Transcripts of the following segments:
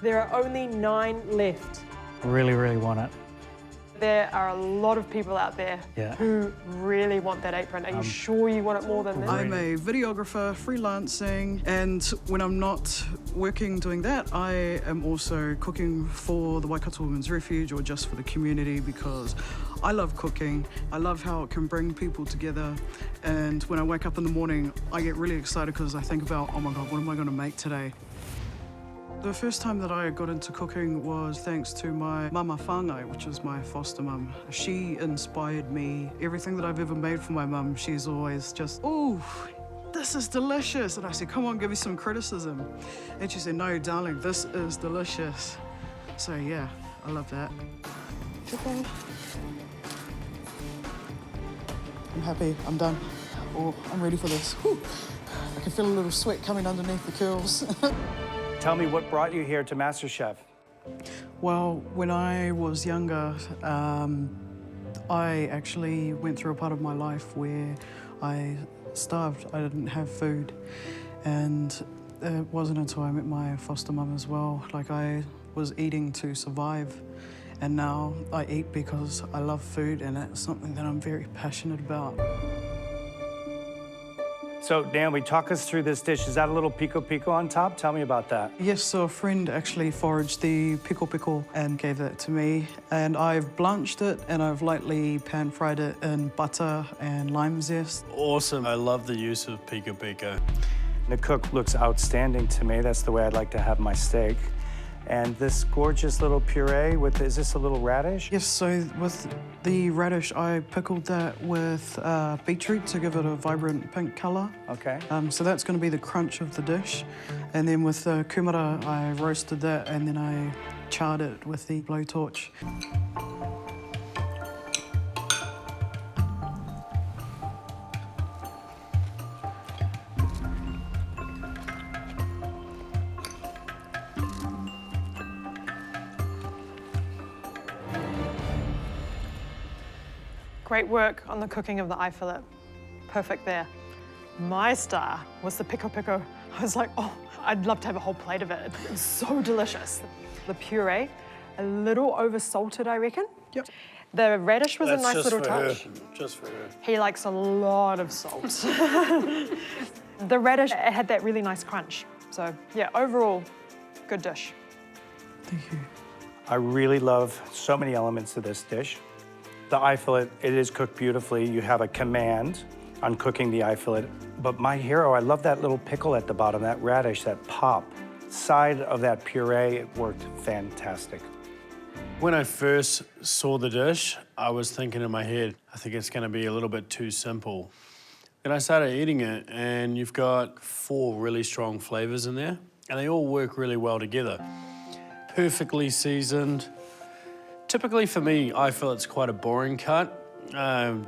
There are only 9 left. Really, really want it. There are a lot of people out there who really want that apron. Are you sure you want it more than this? I'm a videographer, freelancing, and when I'm not working doing that, I am also cooking for the Waikato Women's Refuge or just for the community because I love cooking. I love how it can bring people together. And when I wake up in the morning, I get really excited because I think about, oh my God, what am I going to make today? The first time that I got into cooking was thanks to my mama whāngai, which is my foster mum. She inspired me. Everything that I've ever made for my mum, she's always just, oh, this is delicious. And I said, come on, give me some criticism. And she said, no, darling, this is delicious. So yeah, I love that. Okay. I'm happy, I'm done. Oh, I'm ready for this. Whew. I can feel a little sweat coming underneath the curls. Tell me what brought you here to MasterChef. Well, when I was younger, I actually went through a part of my life where I starved. I didn't have food. And it wasn't until I met my foster mum as well. Like, I was eating to survive. And now I eat because I love food, and it's something that I'm very passionate about. So, Naomi, talk us through this dish. Is that a little pico pico on top? Tell me about that. Yes, so a friend actually foraged the pico and gave that to me. And I've blanched it and I've lightly pan-fried it in butter and lime zest. Awesome. I love the use of pico. The cook looks outstanding to me. That's the way I'd like to have my steak. And this gorgeous little puree with, is this a little radish? Yes, so with the radish, I pickled that with beetroot to give it a vibrant pink colour. Okay. So that's going to be the crunch of the dish. And then with the kumara, I roasted that and then I charred it with the blowtorch. Great work on the cooking of the eye fillet. Perfect there. My star was the pico. I was like, oh, I'd love to have a whole plate of it. It was so delicious. The puree, a little over-salted, I reckon. Yep. The radish was a nice little touch. Just for her. He likes a lot of salt. The radish had that really nice crunch. So, yeah, overall, good dish. Thank you. I really love so many elements of this dish. The eye fillet, it is cooked beautifully. You have a command on cooking the eye fillet. But my hero, I love that little pickle at the bottom, that radish, that pop. Side of that puree, it worked fantastic. When I first saw the dish, I was thinking in my head, I think it's going to be a little bit too simple. Then I started eating it, and you've got 4 really strong flavors in there, and they all work really well together. Perfectly seasoned. Typically for me, eye fillet's quite a boring cut.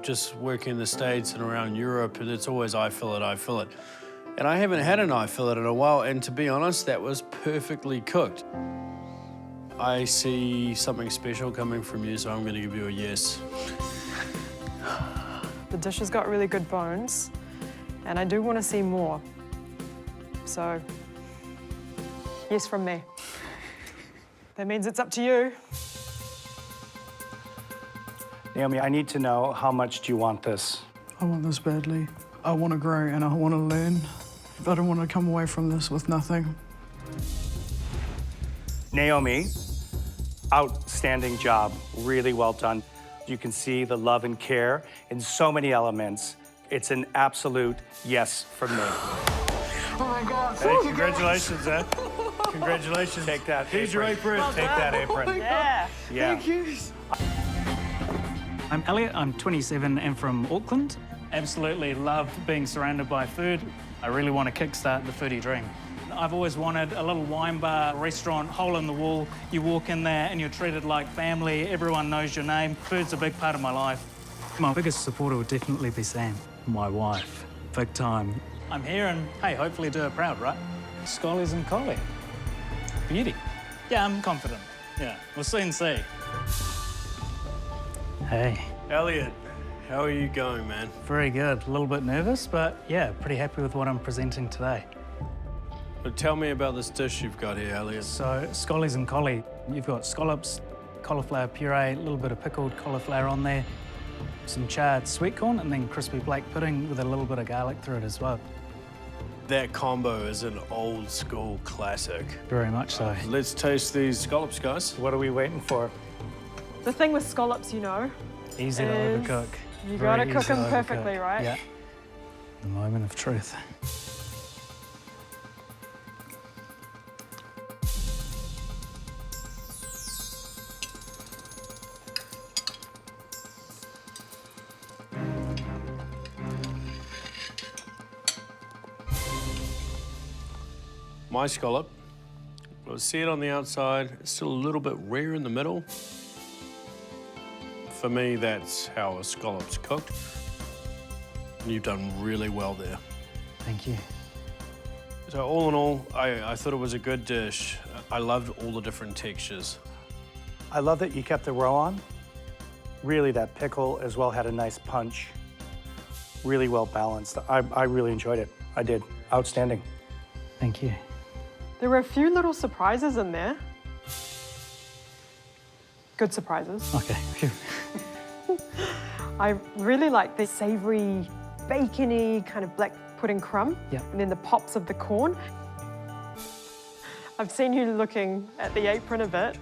Just working in the States and around Europe, and it's always eye fillet. And I haven't had an eye fillet in a while, and to be honest, that was perfectly cooked. I see something special coming from you, so I'm going to give you a yes. The dish has got really good bones, and I do want to see more. So, yes from me. That means it's up to you. Naomi, I need to know, how much do you want this? I want this badly. I want to grow and I want to learn. I don't want to come away from this with nothing. Naomi, outstanding job, really well done. You can see the love and care in so many elements. It's an absolute yes from me. Oh my God. Hey, congratulations, eh? Congratulations. Take that Here's your apron. Take that apron. Yeah. Yeah. Thank you. I'm Elliot, I'm 27 and from Auckland. Absolutely love being surrounded by food. I really want to kickstart the foodie dream. I've always wanted a little wine bar, restaurant, hole in the wall. You walk in there and you're treated like family, everyone knows your name. Food's a big part of my life. My biggest supporter would definitely be Sam, my wife. Big time. I'm here and, hey, hopefully do her proud, right? Schollies and collie. Beauty. Yeah, I'm confident. Yeah, we'll soon see. Hey. Elliot, how are you going, man? Very good. A little bit nervous, but yeah, pretty happy with what I'm presenting today. But tell me about this dish you've got here, Elliot. So, scallies and collie. You've got scallops, cauliflower puree, a little bit of pickled cauliflower on there, some charred sweet corn, and then crispy black pudding with a little bit of garlic through it as well. That combo is an old school classic. Very much so. Let's taste these scallops, guys. What are we waiting for? The thing with scallops, you know, Easy to is overcook. you Very gotta cook easy to them perfectly, overcook. right? Yeah. The moment of truth. My scallop, you'll see it on the outside, it's still a little bit rare in the middle. For me, that's how a scallop's cooked. And you've done really well there. Thank you. So all in all, I thought it was a good dish. I loved all the different textures. I love that you kept the roe on. Really, that pickle as well had a nice punch. Really well balanced. I really enjoyed it. I did. Outstanding. Thank you. There were a few little surprises in there. Good surprises. Okay. Phew. I really like the savoury, bacony kind of black pudding crumb. Yeah. And then the pops of the corn. I've seen you looking at the apron a bit.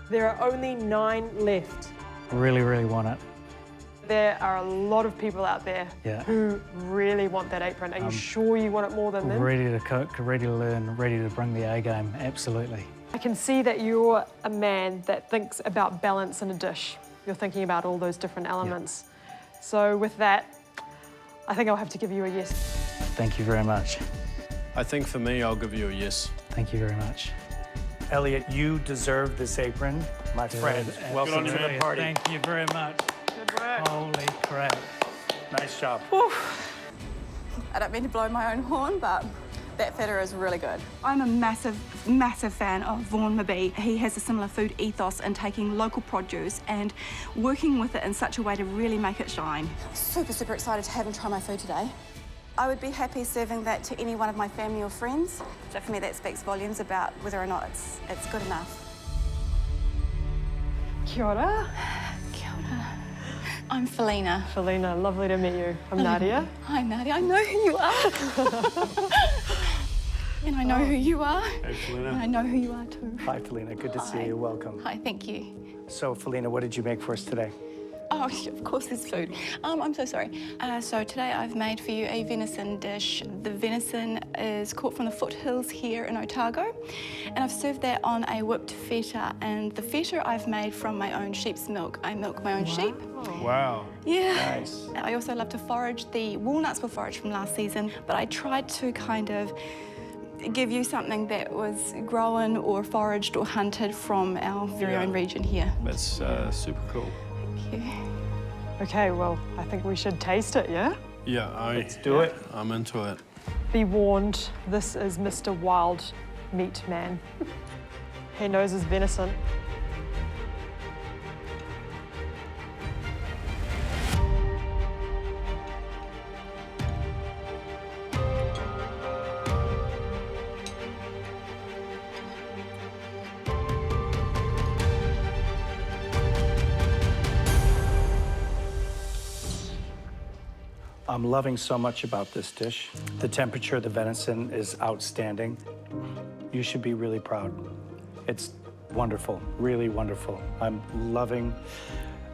There are only 9 left. Really, really want it. There are a lot of people out there Yeah. who really want that apron. Are you sure you want it more than them? Ready to cook, ready to learn, ready to bring the A game. Absolutely. I can see that you're a man that thinks about balance in a dish. You're thinking about all those different elements. So with that, I think I'll have to give you a yes. Thank you very much. I think for me, I'll give you a yes. Thank you very much. Elliot, you deserve this apron, my friend. Welcome to the party. Thank you very much. Good work. Holy crap. Nice job. I don't mean to blow my own horn, but that feta is really good. I'm a massive, massive fan of Vaughan Mabee. He has a similar food ethos in taking local produce and working with it in such a way to really make it shine. Super, super excited to have him try my food today. I would be happy serving that to any one of my family or friends. So for me, that speaks volumes about whether or not it's good enough. Kia ora. Kia ora. I'm Felina. Felina, lovely to meet you. I'm Nadia. Hi, Nadia. I know who you are. And I know who you are. Hey, Felina. And I know who you are too. Hi, Felina. Good to see you. Welcome. Hi, thank you. So, Felina, what did you make for us today? Oh, of course there's food. I'm so sorry. So today I've made for you a venison dish. The venison is caught from the foothills here in Otago, and I've served that on a whipped feta, and the feta I've made from my own sheep's milk. I milk my own sheep. Wow. Yeah. Nice. I also love to forage. The walnuts were foraged from last season, but I tried to kind of give you something that was grown or foraged or hunted from our very own region here. That's super cool. Thank you. Okay, well, I think we should taste it, yeah? Yeah, Let's do it. I'm into it. Be warned, this is Mr. Wild Meat Man. He knows his venison. I'm loving so much about this dish. The temperature of the venison is outstanding. You should be really proud. It's wonderful, really wonderful. I'm loving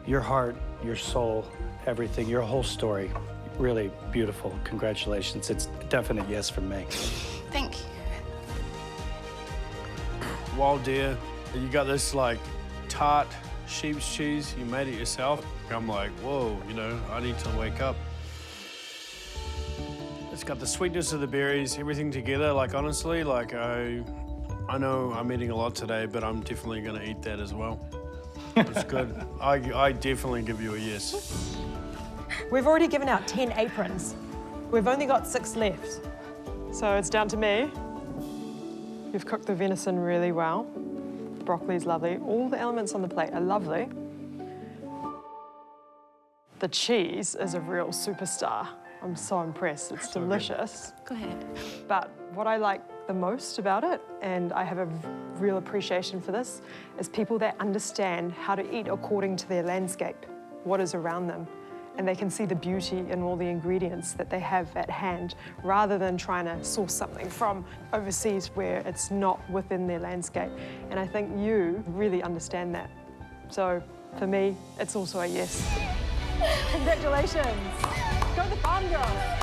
your heart, your soul, everything, your whole story. Really beautiful. Congratulations. It's a definite yes from me. Thank you. Wild deer, you got this like tart sheep's cheese. You made it yourself. I'm like, whoa, you know, I need to wake up. It's got the sweetness of the berries, everything together. Like, honestly, like, I know I'm eating a lot today, but I'm definitely gonna eat that as well. It's good. I definitely give you a yes. We've already given out 10 aprons. We've only got 6 left. So it's down to me. You've cooked the venison really well. The broccoli's lovely. All the elements on the plate are lovely. The cheese is a real superstar. I'm so impressed. It's delicious. Go ahead. But What I like the most about it, and I have a real appreciation for this, is people that understand how to eat according to their landscape, what is around them. And they can see the beauty in all the ingredients that they have at hand, rather than trying to source something from overseas where it's not within their landscape. And I think you really understand that. So for me, it's also a yes. Congratulations. Go the farm, girls.